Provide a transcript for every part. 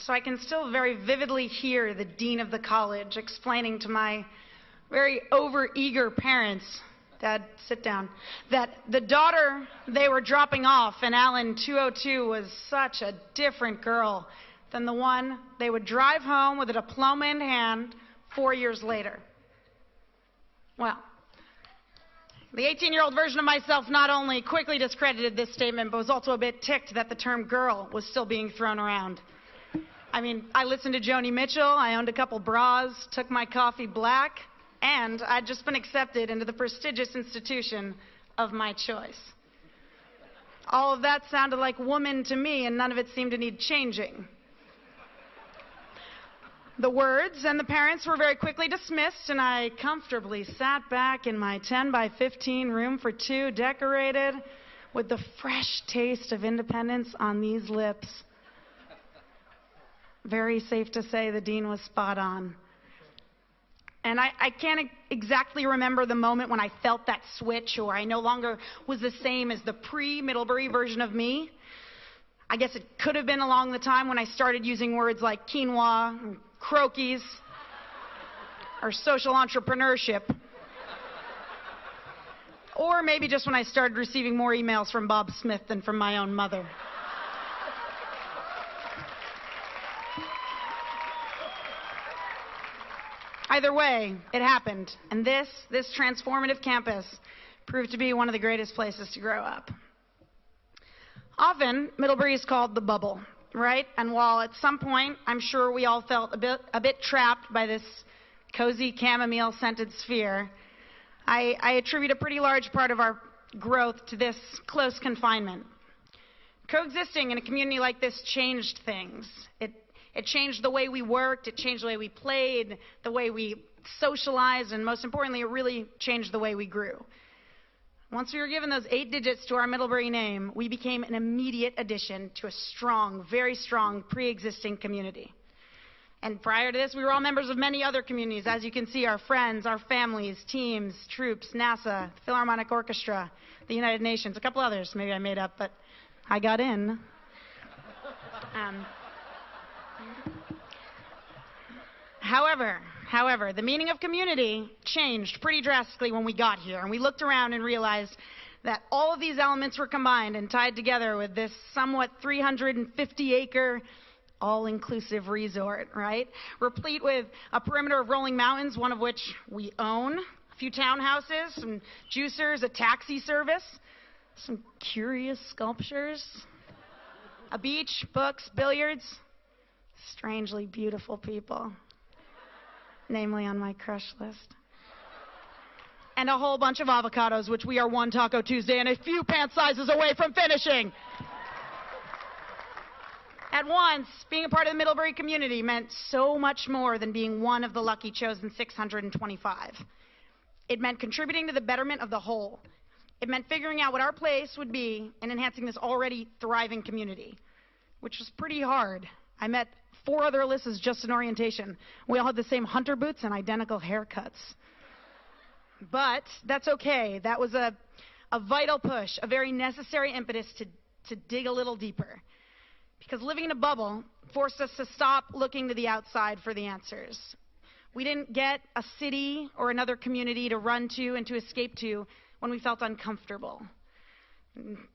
so I can still very vividly hear the dean of the college explaining to my very overeager parents, Dad, sit down, that the daughter they were dropping off in Allen 202 was such a different girl than the one they would drive home with a diploma in hand 4 years later. Well, the 18-year-old version of myself not only quickly discredited this statement, but was also a bit ticked that the term girl was still being thrown around. I mean, I listened to Joni Mitchell, I owned a couple bras, took my coffee black, and I'd just been accepted into the prestigious institution of my choice. All of that sounded like woman to me, and none of it seemed to need changing. The words and the parents were very quickly dismissed, and I comfortably sat back in my 10 by 15 room for two, decorated with the fresh taste of independence on these lips. Very safe to say the dean was spot on. And I can't exactly remember the moment when I felt that switch, or I no longer was the same as the pre-Middlebury version of me. I guess it could have been along the time when I started using words like quinoa, and croquis, or social entrepreneurship. Or maybe just when I started receiving more emails from Bob Smith than from my own mother. Either way, it happened, and this transformative campus proved to be one of the greatest places to grow up. Often, Middlebury is called the bubble, right? And while at some point, I'm sure we all felt a bit trapped by this cozy chamomile-scented sphere, I attribute a pretty large part of our growth to this close confinement. Coexisting in a community like this changed things. It changed the way we worked, it changed the way we played, the way we socialized, and most importantly, it really changed the way we grew. Once we were given those 8 digits to our Middlebury name, we became an immediate addition to a strong, very strong, pre-existing community. And prior to this, we were all members of many other communities. As you can see, our friends, our families, teams, troops, NASA, Philharmonic Orchestra, the United Nations, a couple others maybe I made up, but I got in. However, the meaning of community changed pretty drastically when we got here, and we looked around and realized that all of these elements were combined and tied together with this somewhat 350-acre all-inclusive resort, right? Replete with a perimeter of rolling mountains, one of which we own, a few townhouses, some juicers, a taxi service, some curious sculptures, a beach, books, billiards, strangely beautiful people, namely on my crush list, and a whole bunch of avocados, which we are one Taco Tuesday and a few pant sizes away from finishing. At once, being a part of the Middlebury community meant so much more than being one of the lucky chosen 625. It meant contributing to the betterment of the whole. It meant figuring out what our place would be in enhancing this already thriving community, which was pretty hard. I met 4 other Alyssas just in orientation. We all had the same hunter boots and identical haircuts. But that's okay. That was a vital push, a very necessary impetus to dig a little deeper. Because living in a bubble forced us to stop looking to the outside for the answers. We didn't get a city or another community to run to and to escape to when we felt uncomfortable.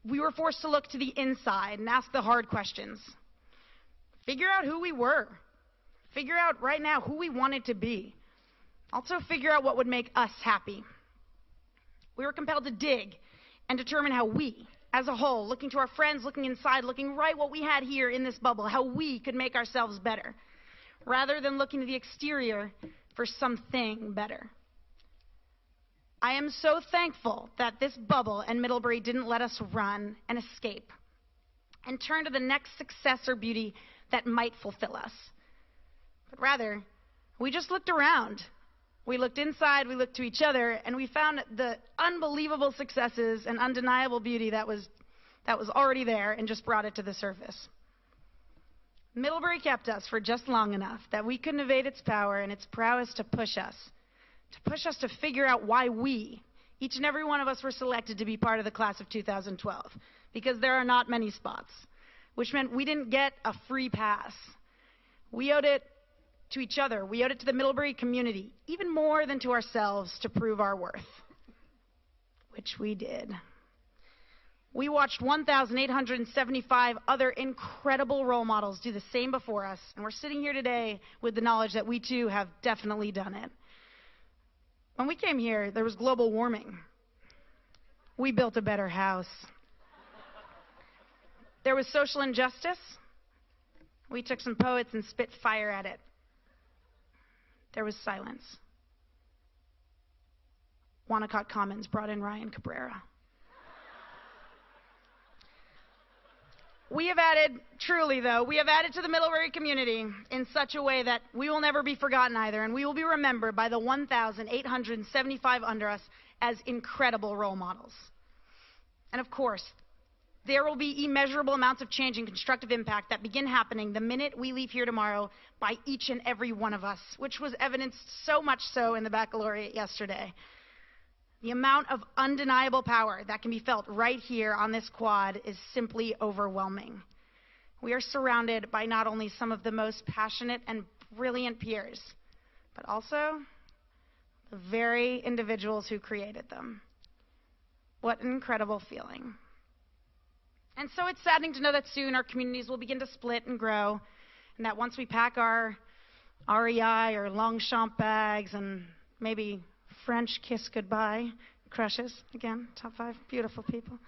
We were forced to look to the inside and ask the hard questions. Figure out who we were. Figure out right now who we wanted to be. Also figure out what would make us happy. We were compelled to dig and determine how we, as a whole, looking to our friends, looking inside, looking right what we had here in this bubble, how we could make ourselves better, rather than looking to the exterior for something better. I am so thankful that this bubble and Middlebury didn't let us run and escape and turn to the next success or beauty that might fulfill us. But rather, we just looked around. We looked inside, we looked to each other, and we found the unbelievable successes and undeniable beauty that was already there and just brought it to the surface. Middlebury kept us for just long enough that we couldn't evade its power and its prowess to push us to figure out why we, each and every one of us, were selected to be part of the class of 2012, because there are not many spots, which meant we didn't get a free pass. We owed it to each other. We owed it to the Middlebury community, even more than to ourselves, to prove our worth, which we did. We watched 1,875 other incredible role models do the same before us, and we're sitting here today with the knowledge that we too have definitely done it. When we came here, there was global warming. We built a better house. There was social injustice. We took some poets and spit fire at it. There was silence. Wanacott Commons brought in Ryan Cabrera. We have added, truly though, we have added to the Middlebury community in such a way that we will never be forgotten either, and we will be remembered by the 1,875 under us as incredible role models. And of course, there will be immeasurable amounts of change and constructive impact that begin happening the minute we leave here tomorrow by each and every one of us, which was evidenced so much so in the baccalaureate yesterday. The amount of undeniable power that can be felt right here on this quad is simply overwhelming. We are surrounded by not only some of the most passionate and brilliant peers, but also the very individuals who created them. What an incredible feeling. And so it's saddening to know that soon our communities will begin to split and grow, and that once we pack our REI or Longchamp bags and maybe French kiss goodbye crushes, again, top 5, beautiful people,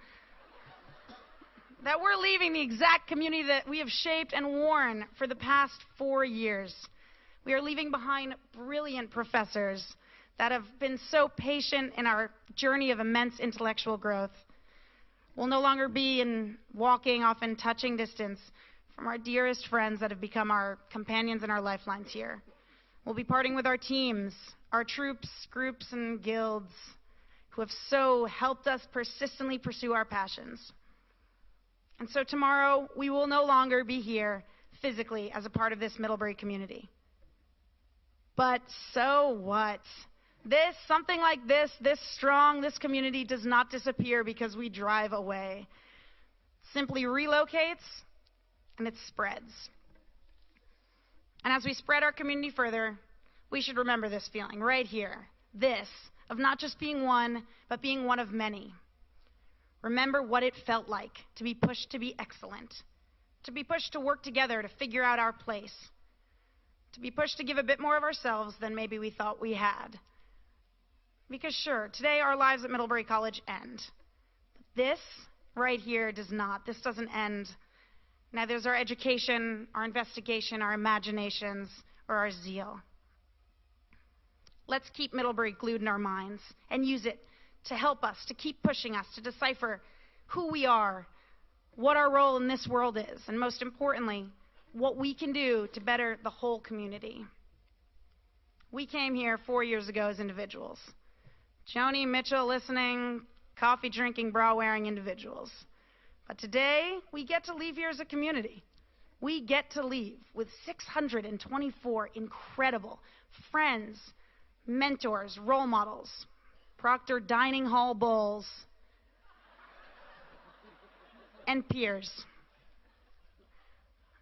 that we're leaving the exact community that we have shaped and worn for the past 4 years. We are leaving behind brilliant professors that have been so patient in our journey of immense intellectual growth. We'll no longer be in walking, often touching distance from our dearest friends that have become our companions and our lifelines here. We'll be parting with our teams, our troops, groups, and guilds who have so helped us persistently pursue our passions. And so tomorrow, we will no longer be here physically as a part of this Middlebury community. But so what? Something like this strong, this community does not disappear because we drive away. It simply relocates and it spreads. And as we spread our community further, we should remember this feeling right here, this, of not just being one, but being one of many. Remember what it felt like to be pushed to be excellent, to be pushed to work together to figure out our place, to be pushed to give a bit more of ourselves than maybe we thought we had. Because sure, today our lives at Middlebury College end. But this right here does not. This doesn't end. Neither does our education, our investigation, our imaginations, or our zeal. Let's keep Middlebury glued in our minds and use it to help us, to keep pushing us, to decipher who we are, what our role in this world is, and most importantly, what we can do to better the whole community. We came here 4 years ago as individuals. Joni, Mitchell, listening, coffee-drinking, bra-wearing individuals. But today, we get to leave here as a community. We get to leave with 624 incredible friends, mentors, role models, Proctor dining hall bowls, and peers.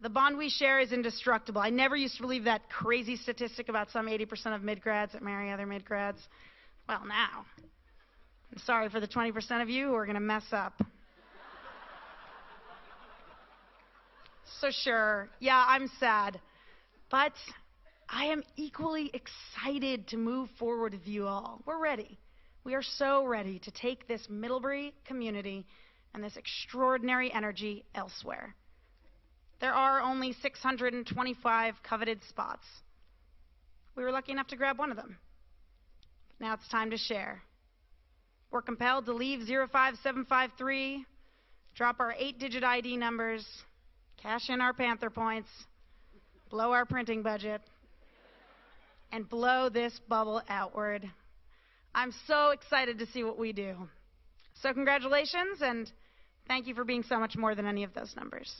The bond we share is indestructible. I never used to believe that crazy statistic about some 80% of mid-grads that marry other mid-grads. Well, now, I'm sorry for the 20% of you who are going to mess up. So sure, yeah, I'm sad, but I am equally excited to move forward with you all. We're ready. We are so ready to take this Middlebury community and this extraordinary energy elsewhere. There are only 625 coveted spots. We were lucky enough to grab one of them. Now it's time to share. We're compelled to leave 05753, drop our 8-digit ID numbers, cash in our Panther points, blow our printing budget, and blow this bubble outward. I'm so excited to see what we do. So congratulations, and thank you for being so much more than any of those numbers.